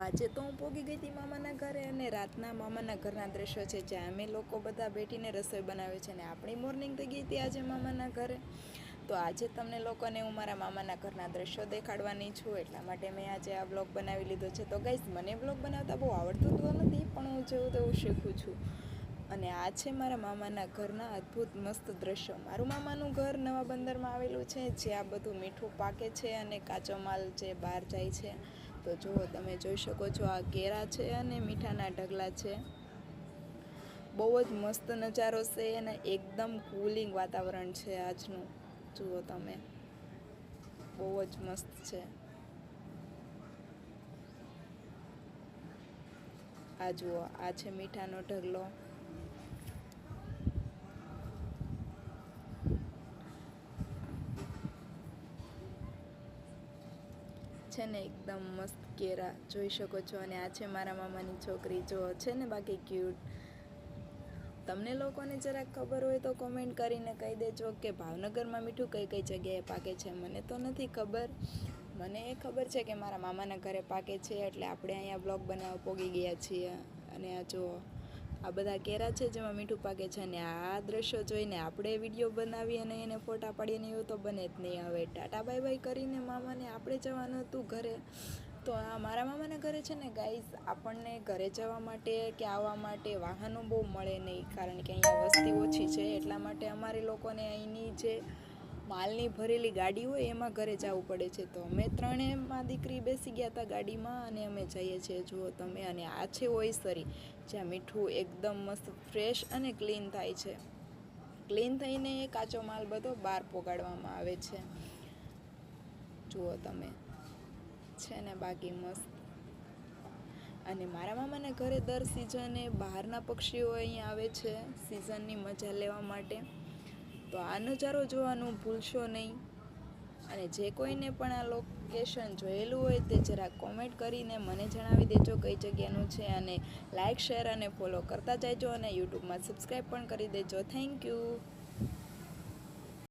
આજે તો હું પોગી ગઈ હતી મામાના ઘરે અને રાતના મામાના ઘરના દ્રશ્યો છે જ્યાં અમે લોકો બધા બેઠીને રસોઈ બનાવે છે અને આપણી મોર્નિંગ થઈ ગઈ હતી આજે મામાના ઘરે. તો આજે તમને લોકોને હું મારા મામાના ઘરના દ્રશ્યો દેખાડવાની છું, એટલા માટે મેં આજે આ બ્લોગ બનાવી લીધો છે. તો ગાઈસ, મને બ્લોગ બનાવતા બહુ આવડતું તો નથી, પણ હું જેવું તેવું શીખું છું. અને આ છે મારા મામાના ઘરના અદ્ભુત મસ્ત દ્રશ્યો. મારું મામાનું ઘર નવા બંદરમાં આવેલું છે, જ્યાં બધું મીઠું પાકે છે અને કાચો માલ જે બહાર જાય છે. તો જુઓ, તમે જોઈ શકો છો, આ કેરા છે અને મીઠાના ઢગલા છે. બહુ જ મસ્ત નજારો છે અને એકદમ કુલિંગ વાતાવરણ છે આજનું. જુઓ તમે, બહુ જ મસ્ત છે. આ જુઓ, આ છે મીઠાનો ઢગલો. છે ને એકદમ મસ્ત કેરા જોઈ શકો છો. અને આ છે મારા મામાની છોકરી. જો છે ને બાકી ક્યુટ. તમને લોકોને જરાક ખબર હોય તો કોમેન્ટ કરીને કહી દેજો કે ભાવનગરમાં મીઠું કઈ કઈ જગ્યાએ પાકે છે. મને તો નથી ખબર. મને એ ખબર છે કે મારા મામાના ઘરે પાકે છે, એટલે આપણે અહીંયા બ્લોગ બનાવવા પોગી ગયા છીએ. અને આ જુઓ, આ બધા કેરા છે જેમાં મીઠું પાકે છે. અને આ દ્રશ્યો જોઈને આપણે વિડીયો બનાવી અને એને ફોટા પાડીને એવું તો બને જ નહીં. હવે ટાટા બાય બાય કરીને મામાને આપણે જવાનું હતું ઘરે. તો આ મારા મામાના ઘરે છે ને ગાઈઝ, આપણને ઘરે જવા માટે કે આવવા માટે વાહનો બહુ મળે નહીં, કારણ કે અહીંયા વસ્તી ઓછી છે. એટલા માટે અમારે લોકોને અહીંની જે માલની ભરેલી ગાડી હોય એમાં ઘરે જવું પડે છે. તો અમે ત્રણેયમાં દીકરી બેસી ગયા હતા ગાડીમાં અને અમે જઈએ છીએ. જુઓ તમે. અને આ છે ઓયસરી, જ્યાં મીઠું એકદમ મસ્ત ફ્રેશ અને ક્લીન થાય છે. ક્લીન થઈને એ કાચો માલ બધો બહાર પોગાડવામાં આવે છે. જુઓ તમે, છે ને બાકી મસ્ત. અને મારા મામાના ઘરે દર સિઝને બહારના પક્ષીઓ અહીંયા આવે છે સિઝનની મજા લેવા માટે. તો આ નજારો જોવાનું ભૂલશો નહીં. અને જે કોઈને પણ આ લોકેશન જોયેલું હોય તે જરાક કોમેન્ટ કરીને મને જણાવી દેજો કઈ જગ્યાનું છે. અને લાઇક, શેર અને ફોલો કરતા જજો અને યુટ્યુબમાં સબસ્ક્રાઈબ પણ કરી દેજો. Thank you.